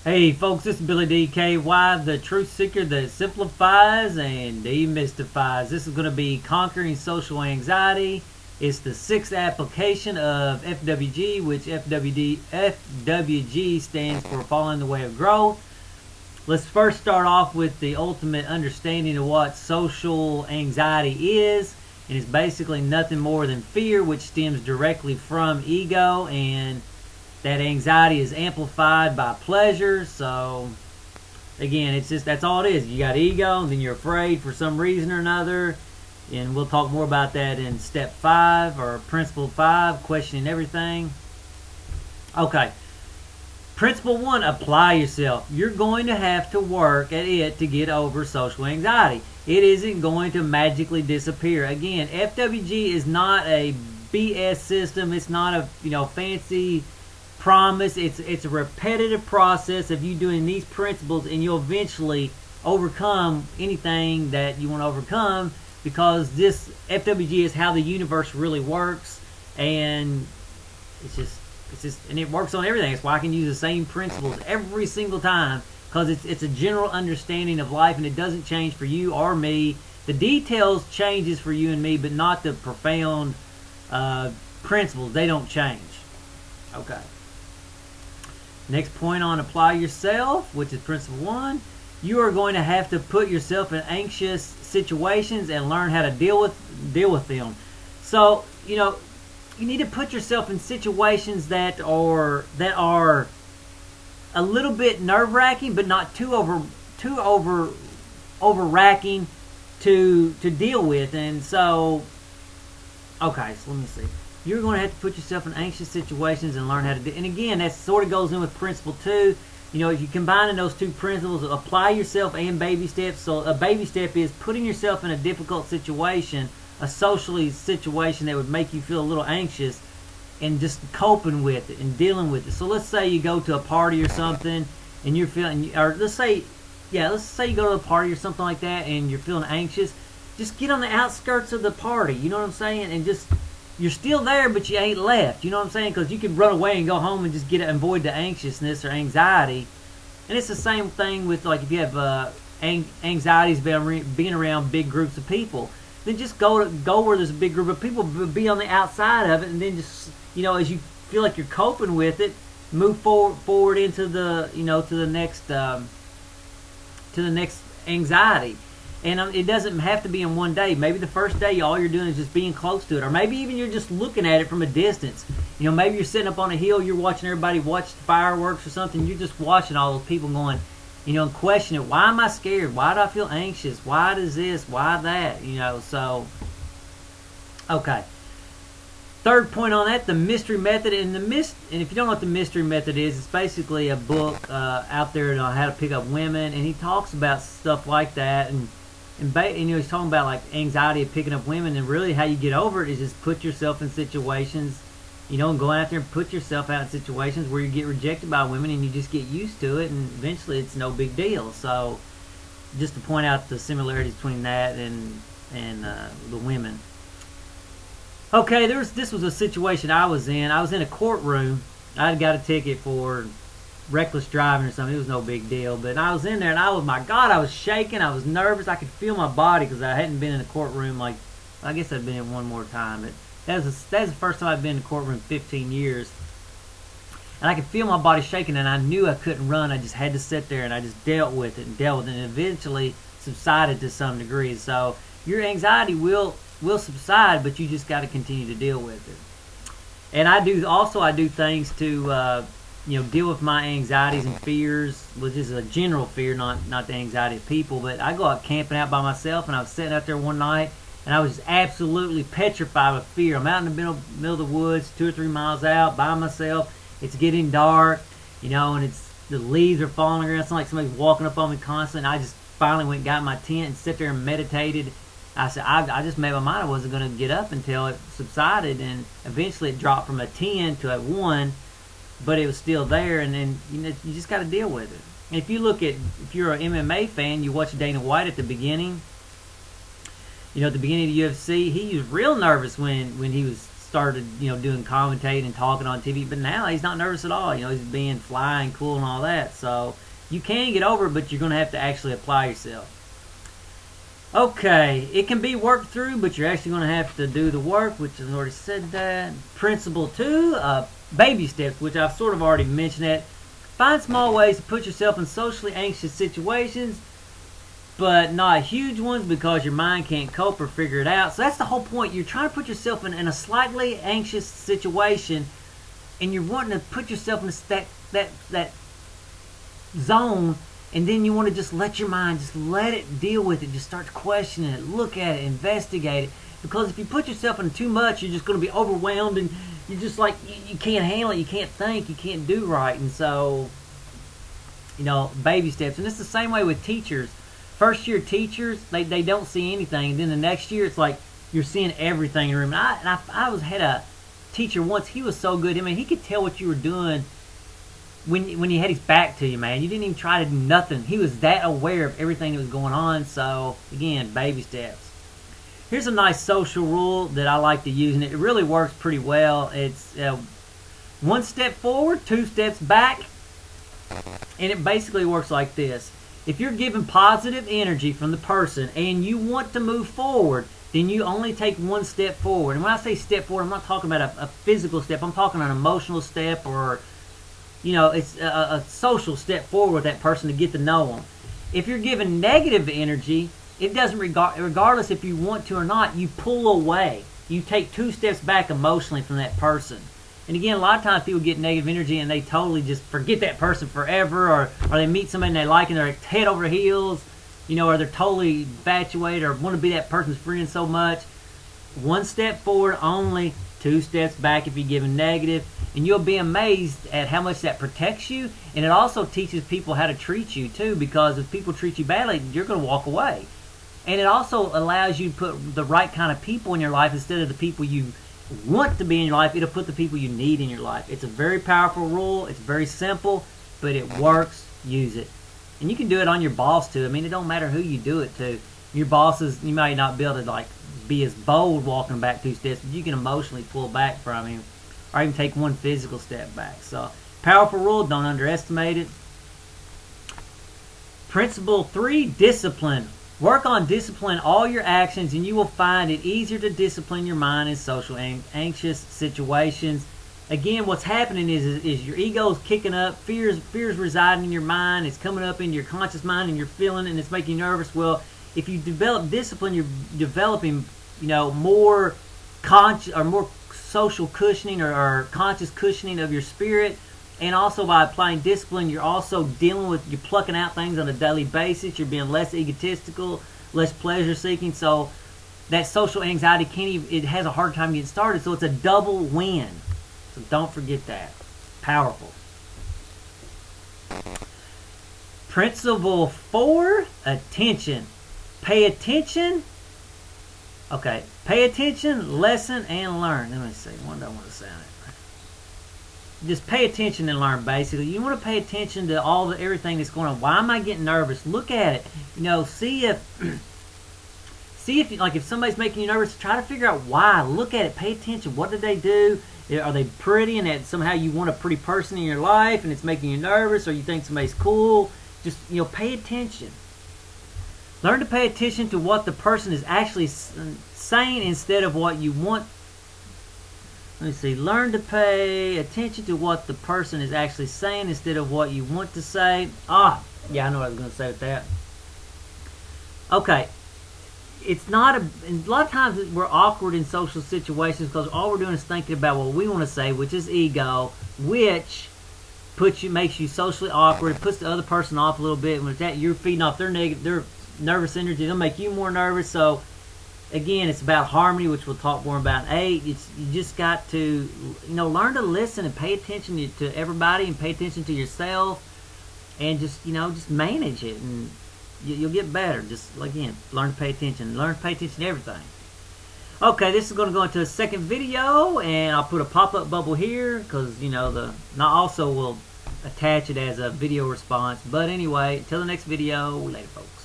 Hey folks, this is Billy DKY, the truth seeker that simplifies and demystifies. This is going to be Conquering Social Anxiety. It's the 6th application of FWG, which FWG stands for Following the Way of Growth. Let's first start off with the ultimate understanding of what social anxiety is. And it's basically nothing more than fear, which stems directly from ego, and that anxiety is amplified by pleasure. So again, it's just, that's all it is. You got ego, and then you're afraid for some reason or another, and we'll talk more about that in step 5 or principle 5, questioning everything. Okay, principle 1, apply yourself. You're going to have to work at it to get over social anxiety. It isn't going to magically disappear. Again, FWG is not a BS system. It's not a fancy promise. It's a repetitive process of you doing these principles, and you'll eventually overcome anything that you want to overcome, because this FWG is how the universe really works, and it's just and it works on everything. It's why I can use the same principles every single time, because it's a general understanding of life, and it doesn't change for you or me. The details changes for you and me, but not the profound principles. They don't change. Okay. Next point on apply yourself, which is principle 1, you are going to have to put yourself in anxious situations and learn how to deal with them. So, you need to put yourself in situations that are a little bit nerve-wracking, but not too over-wracking to deal with. And so, okay, so let me see. You're going to have to put yourself in anxious situations and learn how to do. And again, that sort of goes in with principle 2. If you combine in those two principles, apply yourself and baby steps. So a baby step is putting yourself in a difficult situation, a socially situation that would make you feel a little anxious, and just coping with it and dealing with it. So let's say you go to a party or something, and you're feeling, or let's say you go to a party or something like that, and you're feeling anxious. Just get on the outskirts of the party. You know what I'm saying? And just, you're still there, but you ain't left. You know what I'm saying? Because you could run away and go home and just avoid the anxiousness or anxiety. And it's the same thing with, like, if you have anxieties about being around big groups of people, then just go where there's a big group of people, be on the outside of it, and then just, as you feel like you're coping with it, move forward into the to the next anxiety. And it doesn't have to be in one day. Maybe the first day all you're doing is just being close to it. Or maybe even you're just looking at it from a distance. Maybe you're sitting up on a hill, you're watching everybody watch the fireworks or something. You're just watching all those people going, and questioning, why am I scared? Why do I feel anxious? Why does this? Why that? So, okay. Third point on that, the mystery method. And if you don't know what the mystery method is, it's basically a book out there on how to pick up women. And he talks about stuff like that. And he's talking about like anxiety of picking up women, and really how you get over it is just put yourself in situations, and go out there and put yourself out in situations where you get rejected by women, and you just get used to it, and eventually it's no big deal. So just to point out the similarities between that and the women. Okay, this was a situation I was in. I was in a courtroom. I had got a ticket for reckless driving or something. It was no big deal, but I was in there, and I was shaking. I was nervous. I could feel my body, because I hadn't been in a courtroom, like, I guess I'd been in one more time, but that was the first time I'd been in a courtroom in 15 years, and I could feel my body shaking, and I knew I couldn't run. I just had to sit there, and I just dealt with it, and eventually subsided to some degree. So your anxiety will subside, but you just got to continue to deal with it. And I do things to deal with my anxieties and fears, which is a general fear, not the anxiety of people. But I go out camping out by myself, and I was sitting out there one night, and I was just absolutely petrified with fear. I'm out in the middle of the woods, 2 or 3 miles out, by myself. It's getting dark, and the leaves are falling around. It's like somebody's walking up on me constantly. And I just finally went and got in my tent and sit there and meditated. I said, I just made my mind I wasn't going to get up until it subsided, and eventually it dropped from a 10 to a 1, but it was still there, and then you just got to deal with it. And if you're an MMA fan, you watch Dana White at the beginning. At the beginning of the UFC, he was real nervous when he was started, doing commentating and talking on TV. But now he's not nervous at all. He's being fly and cool and all that. So you can get over it, but you're going to have to actually apply yourself. Okay, it can be worked through, but you're actually going to have to do the work, which I've already said that. Principle 2, baby steps, which I've sort of already mentioned that. Find small ways to put yourself in socially anxious situations, but not huge ones because your mind can't cope or figure it out. So that's the whole point. You're trying to put yourself in a slightly anxious situation, and you're wanting to put yourself in that zone. And then you want to just let your mind, just let it deal with it. Just start questioning it, look at it, investigate it. Because if you put yourself in too much, you're just going to be overwhelmed, and you're just like, you can't handle it, you can't think, you can't do right. And so, baby steps. And it's the same way with teachers. First year teachers, they don't see anything. And then the next year, it's like you're seeing everything in the room. And I had a teacher once, he was so good. I mean, he could tell what you were doing when he had his back to you, man. You didn't even try to do nothing. He was that aware of everything that was going on. So, again, baby steps. Here's a nice social rule that I like to use, and it really works pretty well. It's 1 step forward, 2 steps back, and it basically works like this. If you're given positive energy from the person and you want to move forward, then you only take 1 step forward. And when I say step forward, I'm not talking about a physical step. I'm talking an emotional step, or it's a social step forward with that person to get to know them. If you're given negative energy, it doesn't regardless if you want to or not, you pull away. You take 2 steps back emotionally from that person. And again, a lot of times people get negative energy and they totally just forget that person forever, or they meet somebody and they like and they're head over heels, or they're totally infatuated or want to be that person's friend so much. 1 step forward only, 2 steps back if you're given negative. And you'll be amazed at how much that protects you. And it also teaches people how to treat you too, because if people treat you badly, you're going to walk away. And it also allows you to put the right kind of people in your life instead of the people you want to be in your life. It'll put the people you need in your life. It's a very powerful rule. It's very simple, but it works. Use it. And you can do it on your boss too. I mean, it don't matter who you do it to. Your bosses, you might not be able to be as bold walking back 2 steps, but you can emotionally pull back from him, or even take 1 physical step back. So, powerful rule. Don't underestimate it. Principle 3, discipline. Work on discipline all your actions, and you will find it easier to discipline your mind in social anxious situations. Again, what's happening is your ego is kicking up. Fears residing in your mind. It's coming up in your conscious mind, and you're feeling it, and it's making you nervous. Well, if you develop discipline, you're developing, more conscious or more social cushioning or conscious cushioning of your spirit. And also by applying discipline, you're also you're plucking out things on a daily basis. You're being less egotistical, less pleasure seeking. So that social anxiety it has a hard time getting started. So it's a double win. So don't forget that. Powerful. Principle 4, attention. Pay attention. Okay. Pay attention, lesson, and learn. Let me see. What do I want to say on it? Just pay attention and learn, basically. You want to pay attention to everything that's going on. Why am I getting nervous? Look at it. See if somebody's making you nervous, try to figure out why. Look at it. Pay attention. What did they do? Are they pretty, and that somehow you want a pretty person in your life and it's making you nervous, or you think somebody's cool? Just, pay attention. Learn to pay attention to what the person is actually saying instead of what you want. Let me see. Learn to pay attention to what the person is actually saying instead of what you want to say. Yeah, I know what I was going to say with that. Okay. It's not a lot of times we're awkward in social situations because all we're doing is thinking about what we want to say, which is ego, which makes you socially awkward. It puts the other person off a little bit. And with that, you're feeding off their nervous energy. They'll make you more nervous. So again, it's about harmony, which we'll talk more about in 8. You just got to, learn to listen and pay attention to everybody and pay attention to yourself, and just manage it, and you'll get better. Just, again, learn to pay attention. Learn to pay attention to everything. Okay, this is going to go into a second video, and I'll put a pop-up bubble here because, I also will attach it as a video response. But anyway, until the next video, later, folks.